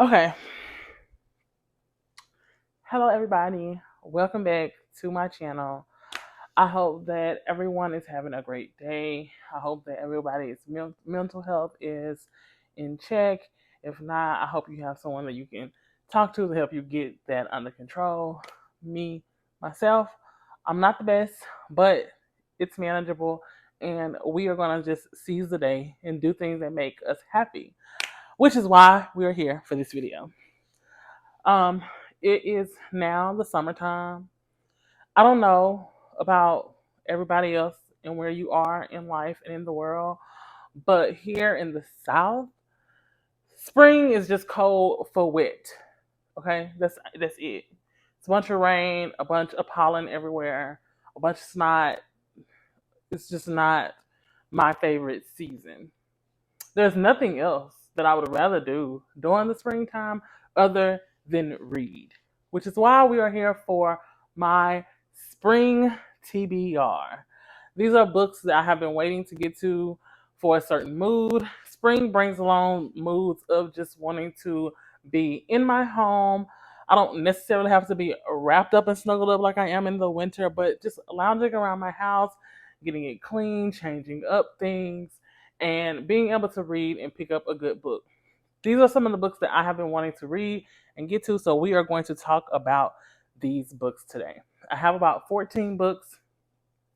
Okay. Hello, everybody. Welcome back to my channel. I hope that everyone is having a great day. I hope that everybody's mental health is in check. If not, I hope you have someone that you can talk to help you get that under control. Me, myself, I'm not the best, but it's manageable. And we are going to just seize the day and do things that make us happy, which is why we are here for this video. Um, it is now the summertime. I don't know about everybody else and where you are in life and in the world, but here in the South, spring is just cold for wet. Okay, that's it. It's a bunch of rain, a bunch of pollen everywhere, a bunch of snot. It's just not my favorite season. There's nothing else that I would rather do during the springtime other than read, which is why we are here for my Spring TBR. These are books that I have been waiting to get to for a certain mood. Spring brings along moods of just wanting to be in my home. I don't necessarily have to be wrapped up and snuggled up like I am in the winter, but just lounging around my house, getting it clean, changing up things, and being able to read and pick up a good book. These are some of the books that I have been wanting to read and get to, so we are going to talk about these books today. I have about 14 books.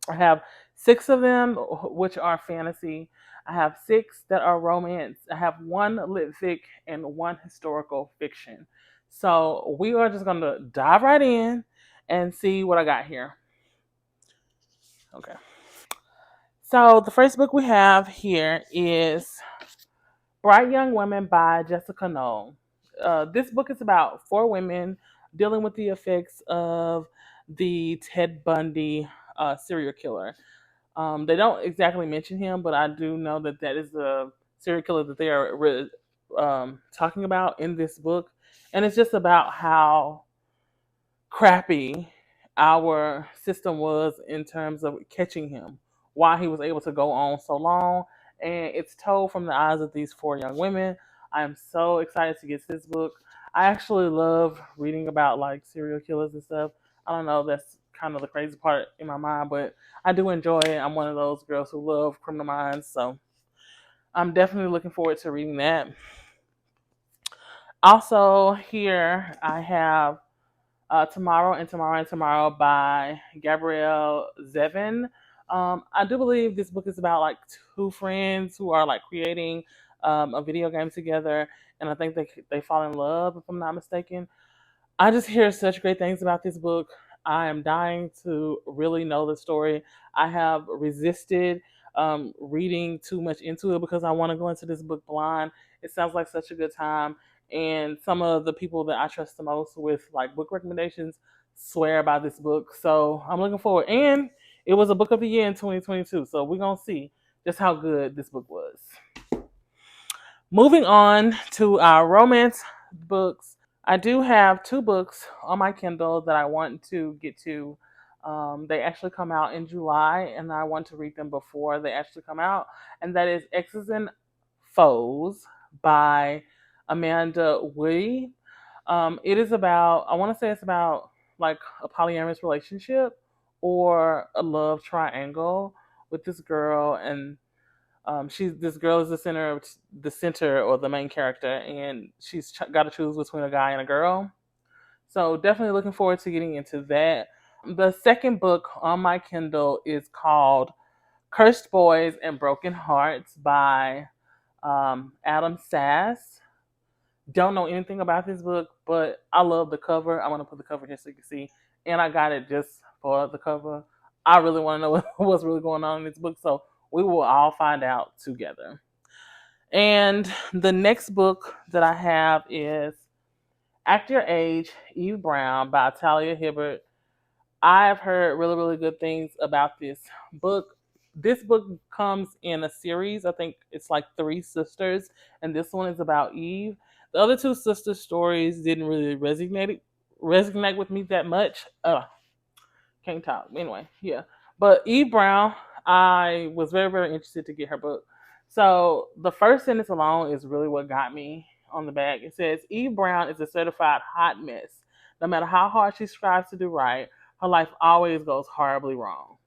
I have 6 of them, which are fantasy. I have 6 that are romance. I have 1 lit fic and 1 historical fiction. So we are just going to dive right in and see what I got here. Okay. So the first book we have here is Bright Young Women by Jessica Knoll. This book is about 4 women dealing with the effects of the Ted Bundy serial killer. They don't exactly mention him, but I do know that that is the serial killer that they are talking about in this book. And it's just about how crappy our system was in terms of catching him, why he was able to go on so long. And it's told from the eyes of these 4 young women. I am so excited to get this book. I actually love reading about like serial killers and stuff. I don't know, that's kind of the crazy part in my mind, but I do enjoy it. I'm one of those girls who love Criminal Minds, so I'm definitely looking forward to reading that. Also, here I have Tomorrow and Tomorrow and Tomorrow by Gabrielle Zevin. I do believe this book is about like 2 friends who are like creating a video game together, and I think they fall in love, if I'm not mistaken. I just hear such great things about this book. I am dying to really know the story. I have resisted reading too much into it because I want to go into this book blind. It sounds like such a good time. And some of the people that I trust the most with like book recommendations swear by this book. So I'm looking forward. And it was a book of the year in 2022. So we're going to see just how good this book was. Moving on to our romance books. I do have 2 books on my Kindle that I want to get to. They actually come out in July, and I want to read them before they actually come out. And that is Exes and Foes by Amanda Woody. It is about, I want to say it's about like a polyamorous relationship or a love triangle with this girl, and this girl is the center or the main character, and she's got to choose between a guy and a girl. So definitely looking forward to getting into that. The second book on my Kindle is called Cursed Boys and Broken Hearts by Adam Sass. Don't know anything about this book, but I love the cover. I'm going to put the cover here so you can see. And I got it just for the cover. I really want to know what's really going on in this book, so we will all find out together. And the next book that I have is Act Your Age, Eve Brown by Talia Hibbert. I've heard really, really good things about this book. This book comes in a series. I think it's like 3 sisters, and this one is about Eve. The other 2 sister stories didn't really resonate with me that much. Can't talk. Anyway, yeah. But Eve Brown, I was very, very interested to get her book. So the first sentence alone is really what got me on the back. It says, Eve Brown is a certified hot mess. No matter how hard she strives to do right, her life always goes horribly wrong.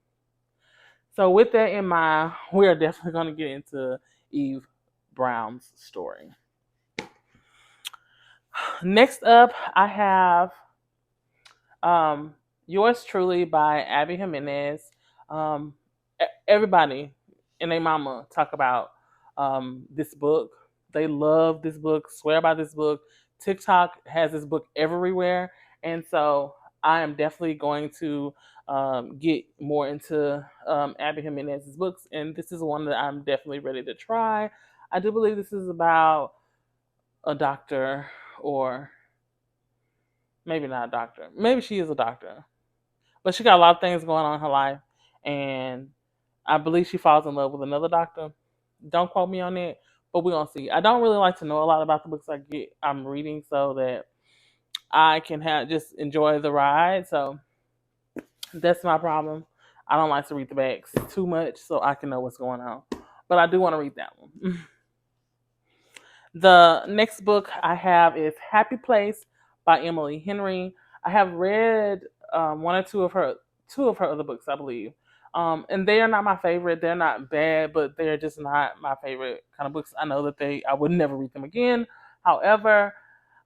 So with that in mind, we are definitely going to get into Eve Brown's story. Next up, I have Yours Truly by Abby Jimenez. Everybody and their mama talk about this book. They love this book, swear by this book. TikTok has this book everywhere. And so I am definitely going to get more into Abby Jimenez's books. And this is one that I'm definitely ready to try. I do believe this is about a doctor, or maybe not a doctor. Maybe she is a doctor. But she got a lot of things going on in her life. And I believe she falls in love with another doctor. Don't quote me on it, but we're gonna see. I don't really like to know a lot about the books I'm reading, so that I can just enjoy the ride. So that's my problem. I don't like to read the backs too much, so I can know what's going on. But I do want to read that one. The next book I have is Happy Place by Emily Henry. I have read one or two of her other books, I believe. And they are not my favorite. They're not bad, but they're just not my favorite kind of books. I know that I would never read them again. However,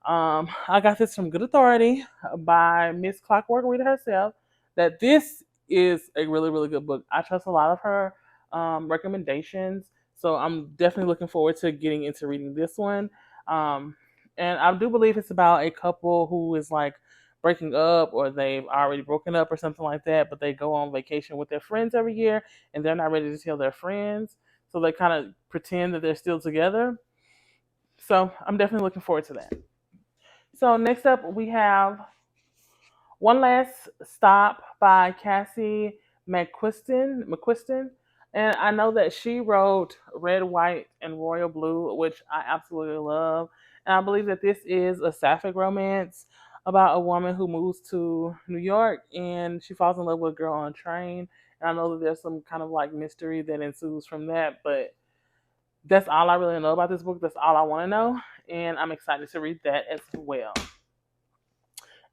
I got this from good authority by Miss Clockwork Reader herself, that this is a really, really good book. I trust a lot of her recommendations. So I'm definitely looking forward to getting into reading this one. And I do believe it's about a couple who is like breaking up, or they've already broken up or something like that, but they go on vacation with their friends every year and they're not ready to tell their friends. So they kind of pretend that they're still together. So I'm definitely looking forward to that. So next up we have One Last Stop by Cassie McQuiston. And I know that she wrote Red, White, and Royal Blue, which I absolutely love. And I believe that this is a sapphic romance about a woman who moves to New York and she falls in love with a girl on a train. And I know that there's some kind of like mystery that ensues from that, but that's all I really know about this book. That's all I want to know. And I'm excited to read that as well.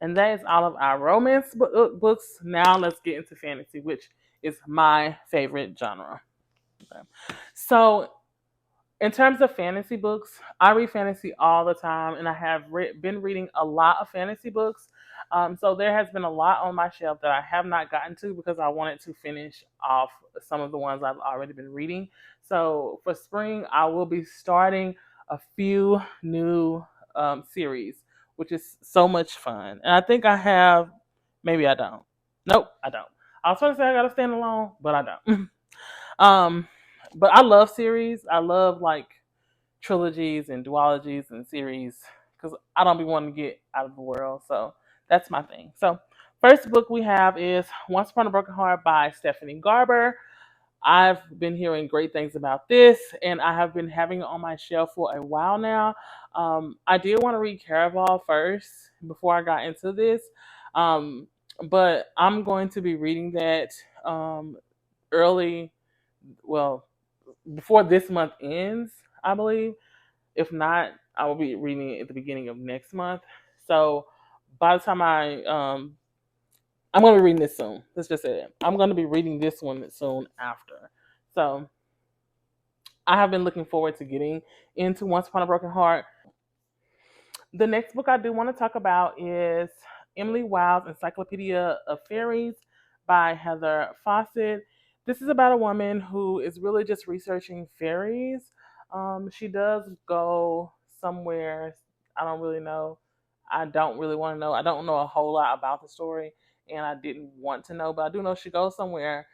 And that is all of our romance books. Now let's get into fantasy, which is my favorite genre. Okay. So, in terms of fantasy books, I read fantasy all the time, and I have been reading a lot of fantasy books. So there has been a lot on my shelf that I have not gotten to because I wanted to finish off some of the ones I've already been reading. So for spring, I will be starting a few new series, which is so much fun. And I think I have, maybe I don't. Nope, I don't. I was trying to say I got to stand alone, but I don't. um, but I love series. I love like trilogies and duologies and series because I don't be wanting to get out of the world. So that's my thing. So first book we have is Once Upon a Broken Heart by Stephanie Garber. I've been hearing great things about this, and I have been having it on my shelf for a while now. I did want to read Caraval first before I got into this, um, but I'm going to be reading that early, well, before this month ends, I believe. If not, I will be reading it at the beginning of next month. So by the time I'm going to be reading this soon. Let's just say that. I'm going to be reading this one soon after. So I have been looking forward to getting into Once Upon a Broken Heart. The next book I do want to talk about is Emily Wilde's Encyclopedia of Faeries by Heather Fawcett. This is about a woman who is really just researching fairies. She does go somewhere. I don't really know. I don't really want to know. I don't know a whole lot about the story, and I didn't want to know, but I do know she goes somewhere.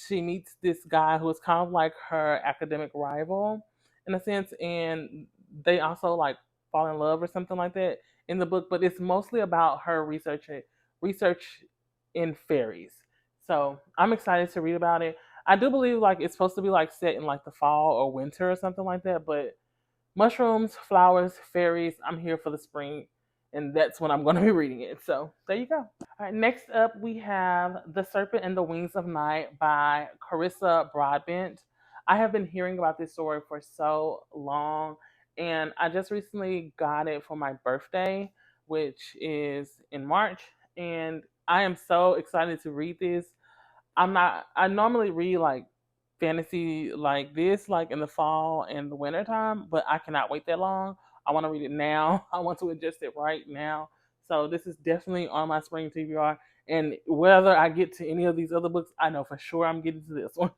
She meets this guy who is kind of like her academic rival in a sense, and they also like fall in love or something like that in the book, but it's mostly about her research in fairies. So I'm excited to read about it. I do believe like it's supposed to be like set in like the fall or winter or something like that, but mushrooms, flowers, fairies, I'm here for the spring, and that's when I'm going to be reading it. So there you go. All right, next up we have The Serpent and the Wings of Night by Carissa Broadbent. I have been hearing about this story for so long, and I just recently got it for my birthday, which is in March, and I am so excited to read this. I normally read like fantasy like this, like in the fall and the winter time, but I cannot wait that long. I want to read it now. I want to adjust it right now. So this is definitely on my spring TBR. And whether I get to any of these other books, I know for sure I'm getting to this one.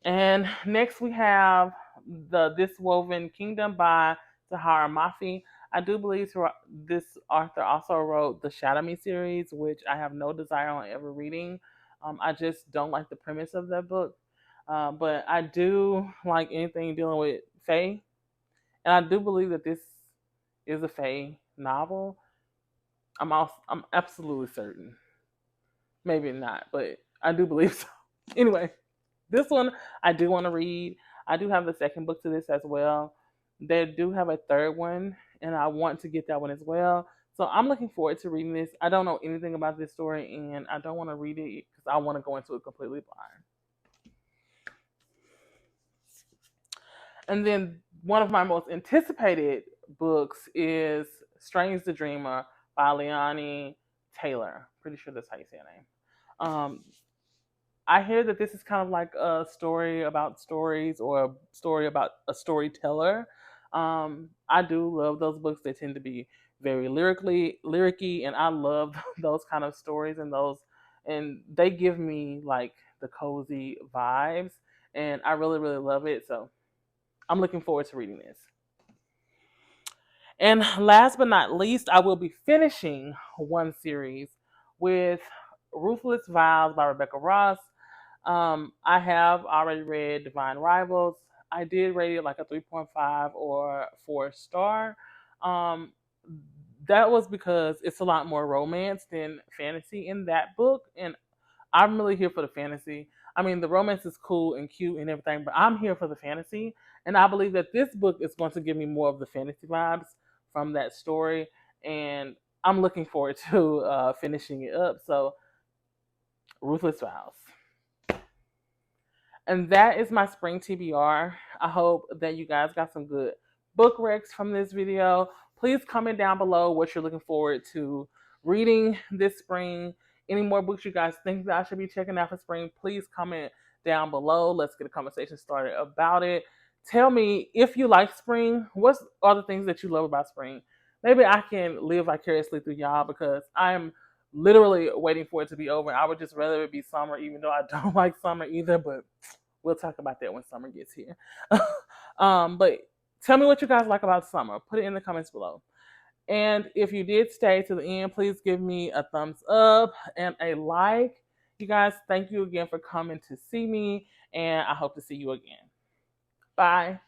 And next we have the This Woven Kingdom by Tahereh Mafi. I do believe this author also wrote the Shadow Me series, which I have no desire on ever reading. I just don't like the premise of that book. But I do like anything dealing with Fae. And I do believe that this is a Fae novel. I'm absolutely certain. Maybe not, but I do believe so. Anyway, this one I do want to read. I do have the second book to this as well. They do have a third one, and I want to get that one as well. So I'm looking forward to reading this. I don't know anything about this story, and I don't want to read it because I want to go into it completely blind. And then one of my most anticipated books is Strange the Dreamer by Liani Taylor. Pretty sure that's how you say her name. I hear that this is kind of like a story about stories or a story about a storyteller. I do love those books. They tend to be very lyricy, and I love those kind of stories and they give me like the cozy vibes, and I really, really love it. So I'm looking forward to reading this. And last but not least, I will be finishing one series with Ruthless Vows by Rebecca Ross. I have already read Divine Rivals. I did rate it like a 3.5 or 4 star. Um, that was because it's a lot more romance than fantasy in that book, and I'm really here for the fantasy. I mean, the romance is cool and cute and everything, but I'm here for the fantasy. And I believe that this book is going to give me more of the fantasy vibes from that story. And I'm looking forward to finishing it up. So, Ruthless Vows. And that is my spring TBR. I hope that you guys got some good book recs from this video. Please comment down below what you're looking forward to reading this spring. Any more books you guys think that I should be checking out for spring, please comment down below. Let's get a conversation started about it. Tell me if you like spring, what are the things that you love about spring? Maybe I can live vicariously through y'all because I'm literally waiting for it to be over. I would just rather it be summer, even though I don't like summer either, but we'll talk about that when summer gets here. But tell me what you guys like about summer. Put it in the comments below. And if you did stay to the end, please give me a thumbs up and a like. You guys, thank you again for coming to see me, and I hope to see you again. Bye.